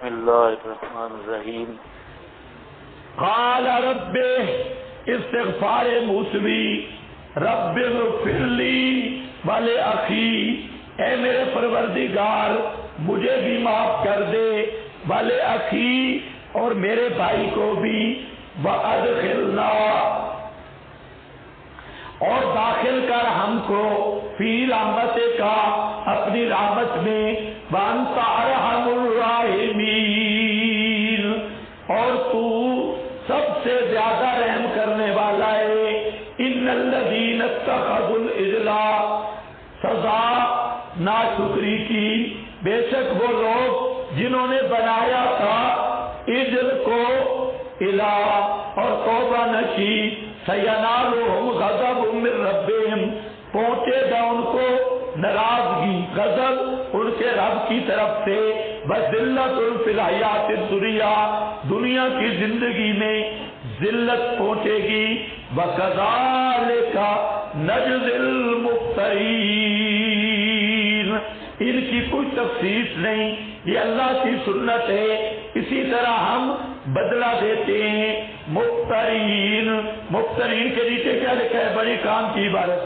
بسم اللہ الرحمن الرحیم. قال رب استغفار موسوی رب اغفر لی ولأخی، اے میرے پروردگار مجھے بھی معاف کر دے، ولأخی اور میرے بھائی کو بھی، وادخلنا اور داخل کر ہم کو، فی رحمت کا اپنی رحمت میں، وانت ارحم الراحمین اور تو سب سے زیادہ رحم کرنے والا ہے. ان الذین اتخذوا العجل، سزا ناشکری کی، بے شک وہ لوگ جنہوں نے بنایا تھا عجل کو الہ اور توبہ نہ کی، سینالہم غضب من ربہم، پہنچے گا ان کو ناراضگی، غضب ان کے رب کی طرف سے، وذلت فی الحیات الدنیا، دنیا کی زندگی میں ذلت پہنچے گی، وکذالک نجزی المفترین. ان کی کوئی تفصیل نہیں، یہ اللہ کی سنت ہے، اسی طرح ہم بدلہ دیتے ہیں. مفترین، مفترین کے نیچے کیا لکھا ہے؟ بڑی کام کی عبارت،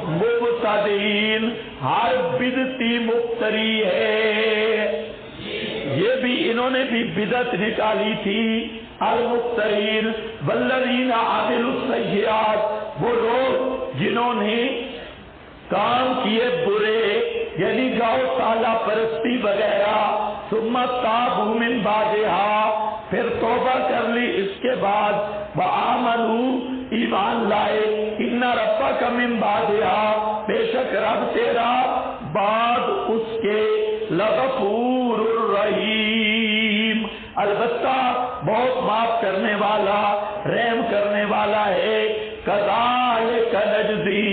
المبتدئین، ہر بدعتی مفتری ہے. یہ بھی انہوں نے بھی بدعت نکالی تھی. المفترین والذین عملوا السیئات، وہ لوگ جنہوں نے کام کیے برے، یعنی گاؤ تالا پرستی وغیرہ، ثم تابوا من بعدها، پھر توبہ کر لی اس کے بعد، وآمنوا ایمان لائے، ان ربک من بعدها، بے شک رب تیرا بعد اس کے، لغفور الرحیم، البتہ بہت معاف کرنے والا، رحم کرنے والا ہے. کذالک نجزی،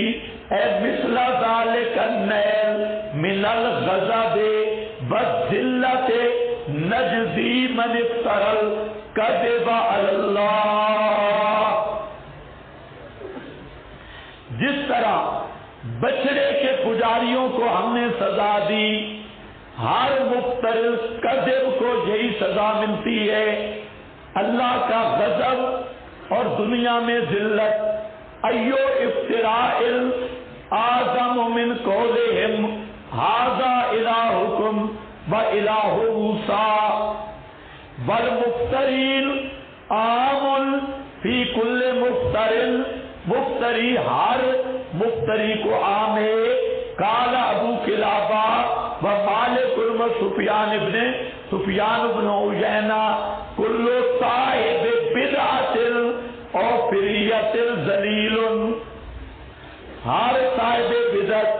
اے مثل ذالک النیل من الغضب والذلت نجزی من افترى الکذب علی اللہ. جس طرح بچڑے کے پجاریوں کو ہم نے سزا دی، ہر مفتری کذب کو یہی سزا ملتی ہے. اللہ کا غضب اور دنیا میں ذلت. ایو افتراء اعظم من قولہم ھذا الہکم وإلہ موسیٰ، والمفترین عام فی کل مفتر، مفتری ہر مفتری کو عام ہے. قال ابو کلابہ و مالک و سفیان ابن عیینہ، کل صاحب بدعۃ او فریۃ ذلیل، ہر صاحب بدعت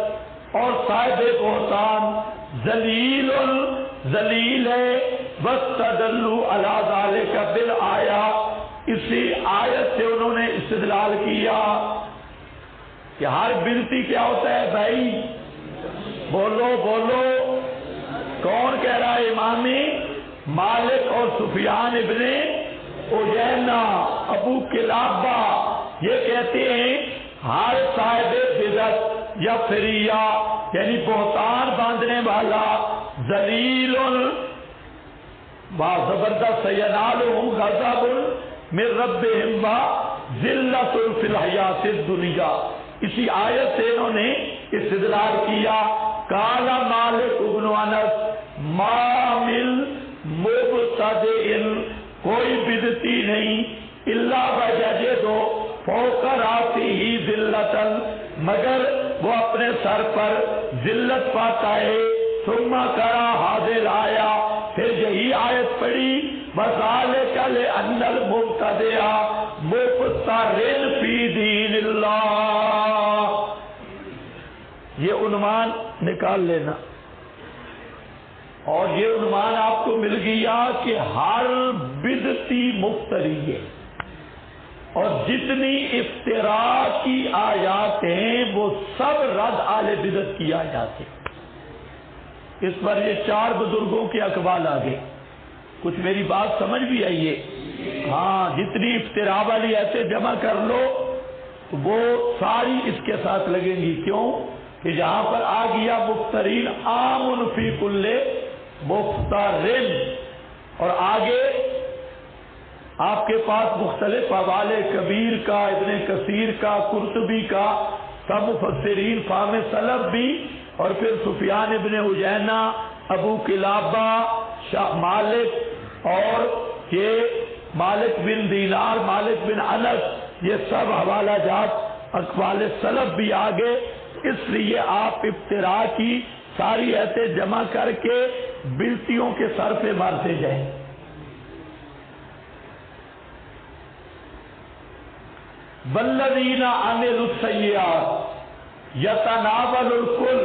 اور صاحب بہتان ذلیل، ذلیل ہے. واستدلوا علی ذلک بالآیہ، اسی آیت سے انہوں نے استدلال کیا کہ ہر بدعتی کیا ہوتا ہے بھائی؟ بولو بولو، کون کہہ رہا ہے؟ امام مالک اور سفیان ابن عیینہ، ابو کلابہ، یہ کہتے ہیں ہر صاحب بدعت یا فریہ یعنی بہتان باندھنے والا، ذلیل، زبردست، سینالہم غضب من ربہم وذلت فی الحیات الدنیا. اسی آیت سے انہوں نے استدلال کیا. قال مالک بن انس ما من مبتدئ، کوئی بدعتی نہیں، الا ویجد فوق راسہ ذلۃ، مگر وہ اپنے سر پر ذلت پاتا ہے. ثم قرأ هذه الآیہ، پھر یہی آیت پڑھی، وذالک لأن المبتدئ مفتر فی دین اللہ. یہ عنوان نکال لینا، اور یہ عنوان آپ کو مل گیا کہ ہر بدعتی مفتری ہے، اور جتنی افتراء کی آیات ہیں وہ سب رد آل بدعت کی آیات ہیں. اس پر یہ 4 بزرگوں کے اقوال آگے. کچھ میری بات سمجھ بھی آئی ہے؟ ہاں، جتنی افتراء والی ایسے جمع کر لو تو وہ ساری اس کے ساتھ لگیں گی. کیوں کہ جہاں پر آ گیا مفترین عام فی کل مفترن، اور آگے آپ کے پاس مختلف حوالے کبیر کا، ابن کثیر کا، قرطبی کا، سب مفسرین فہم سلف بھی، اور پھر سفیان ابن عیینہ، ابو قلابہ، شاہ مالک، اور یہ مالک بن دینار، مالک بن انس، یہ سب حوالہ جات اقوال سلف بھی آگے. اس لیے آپ ابتدا کی ساری ایتیں جمع کر کے بلٹیوں کے سر پہ مارتے جائیں. والذین عملوا السیئات یتناول الکل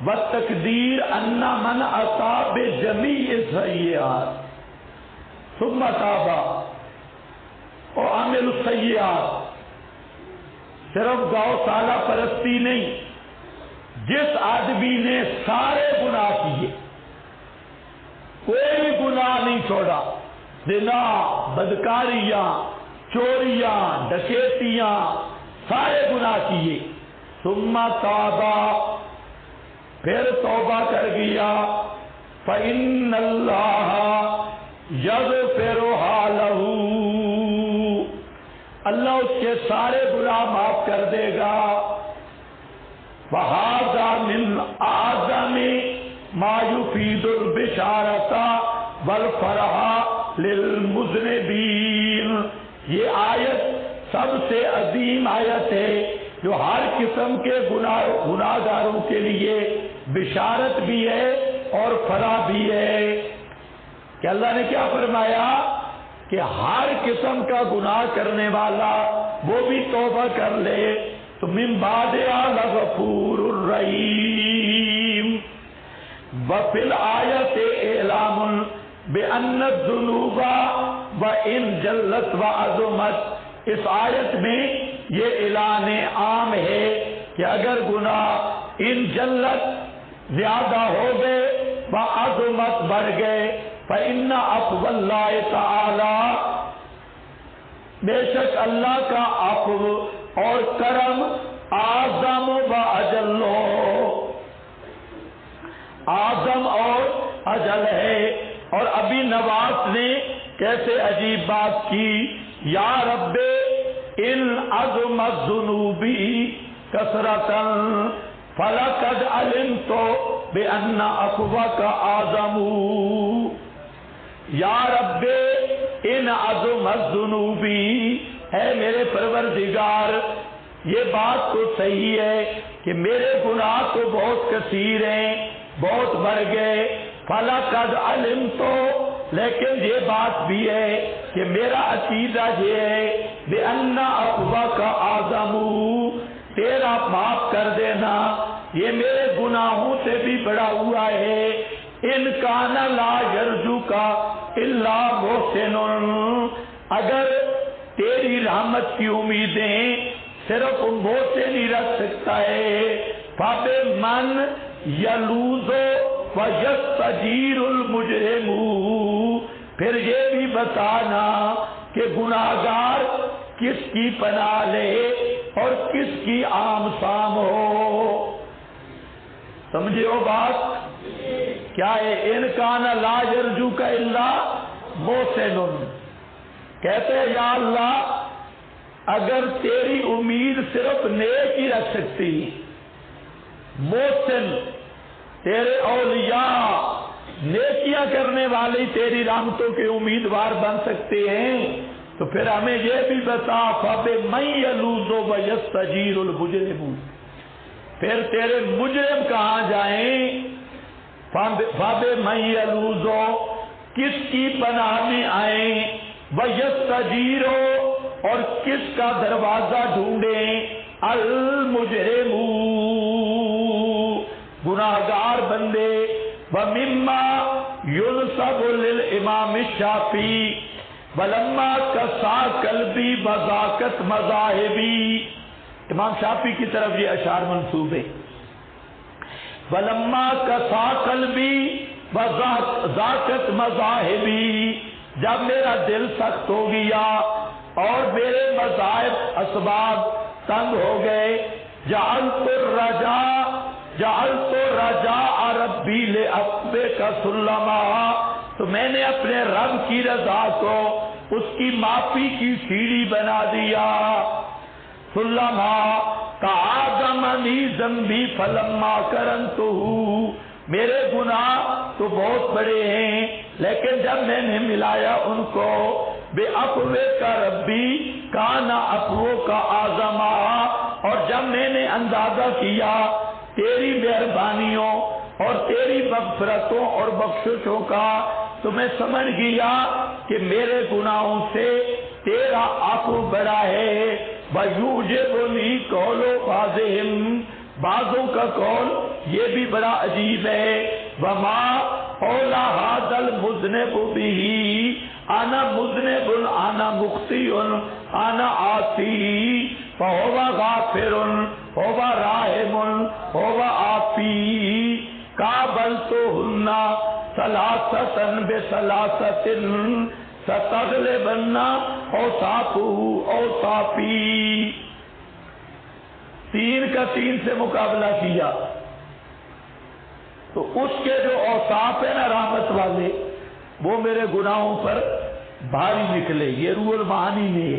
والتقدیر ان من اصاب بجمیع السیئات ثم تاب اور عملوا السیئات صرف گوسالہ پرستی نہیں، جس آدمی نے سارے گناہ کیے، کوئی گناہ نہیں چھوڑا، زنا، بدکاریاں، چوریاں، ڈکیتیاں، سارے گناہ کیے، ثم تابا، پھر توبہ کر گیا، فإن اللہ یغفرها له، اللہ اس کے سارے گناہ معاف کر دے گا. وَهَذَا مِنْ أَعْظَمِ مَا يُفِيدُ الْبِشَارَةَ وَالْفَرْحَ لِلْمُذْنِبِينَ، یہ آیت سب سے عظیم آیت ہے جو ہر قسم کے گناہ گاروں کے لیے بشارت بھی ہے اور فرح بھی ہے. کہ اللہ نے کیا فرمایا کہ ہر قسم کا گناہ کرنے والا وہ بھی توبہ کر لے تو من بعدها لغفور الرحیم. وفی الآیت اعلام بأن الذنوب وإن جلت وعظمت، اس آیت میں یہ اعلان عام ہے کہ اگر گناہ ان جلت زیادہ ہو گئے وعظمت بڑھ گئے، فإن عفو اللہ تعالی، بے شک اللہ کا عفو اور کرم اعظم و اجل، اعظم اور اجل ہے. اور ابھی نواز نے کیسے عجیب بات کی، یا رب ان عظمت ذنوبی کثرتا فلقد علمت بأن عفوک اعظم. یا رب ان عظمت ذنوبی، ہے میرے پروردگار یہ بات تو صحیح ہے کہ میرے گناہ تو بہت کثیر ہیں، بہت بڑھ گئے، فلقد علمت، لیکن یہ بات بھی ہے کہ میرا عقیدہ یہ ہے بأن عفوک اعظم، تیرا معاف کر دینا یہ میرے گناہوں سے بھی بڑا ہوا ہے. ان کان لا یرجوک الا محسن، اگر تیری رحمت کی امیدیں صرف محسن ہی رکھ سکتا ہے، فَبِمَنْ یلوذ وَیَسْتَجِیرُ الْمُجْرِمُ، پھر یہ بھی بتانا کہ گناہگار کس کی پناہ لے اور کس کی عام سام ہو. سمجھے ہو بات کیا ہے؟ ان کان لا یرجوک الا محسن، کہتے ہیں یا اللہ اگر تیری امید صرف نیک ہی رکھ سکتی، محسن تیرے اولیاء نیکیاں کرنے والے تیری رحمتوں کے امیدوار بن سکتے ہیں، تو پھر ہمیں یہ بھی بتا فَبِمَنْ یلوذ وَیَسْتَجِیرُ الْمُجْرِمُ، پھر تیرے مجرم کہاں جائیں؟ فَبِمَنْ یلوذ، کس کی پناہ میں آئیں؟ وَیَسْتَجِیرُ، اور کس کا دروازہ ڈھونڈیں؟ المجرم، گناہگار بندے. وَمِمَّا يُنْسَبُ لِلْإِمَامِ الشَّافِعِي وَلَمَّا كَسَا قَلْبِي بَذَاكَتْ مَذَاهِبِي، امام شافعی کی طرف یہ اشعار منسوب ہے. وَلَمَّا كَسَا قَلْبِي بَذَاكَتْ مَذَاهِبِي، جب میرا دل سخت ہو گیا اور میرے مذاہب اسباب تنگ ہو گئے، جعلت الرجاء جعلت رجاء ربی لأتبک سلما، تو میں نے اپنے رب کی رضا کو اس کی معافی کی سیڑھی بنا دیا. سلما کعظمنی ذنبی فلما کرنتہ، میرے گناہ تو بہت بڑے ہیں لیکن جب میں نے ملایا ان کو بے عفوے کا ربی کانا عفو کا اعظما، اور جب میں نے اندازہ کیا تیری مہربانیوں اور تیری مغفرتوں اور بخششوں کا، تو میں سمجھ گیا کہ میرے گناہوں سے تیرا عفو بڑا ہے. وَيُعْجِبُنِي قَوْلُ بَعْضِهِمْ، بعضوں کا قول یہ بھی بڑا عجیب ہے. وَمَا أَوْلَى هَذَا الْمُذْنِبُ بِهِ أَنَا مُذْنِبٌ أَنَا مُخْطِئٌ أَنَا عَاصِي فَهُوَ غَافِرٌ هُوَ رَاحِمٌ هُوَ عَافِي قَابَلْتُهُنَّ ثَلَاثَةً بِثَلَاثَةٍ سَتَغْلِبَنَّ أَوْصَافُهُ أَوْصَافِي. تین کا تین سے مقابلہ کیا تو اس کے جو اوصاف ہیں نا رحمت والے، وہ میرے گناہوں پر بھاری نکلے. یہ روح المعانی میں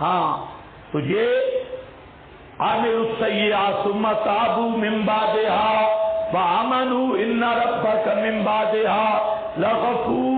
ہاں تو یہ عامل السیئات ثم تابوا من بعدها وآمنوا ان ربك من بعدها لغفور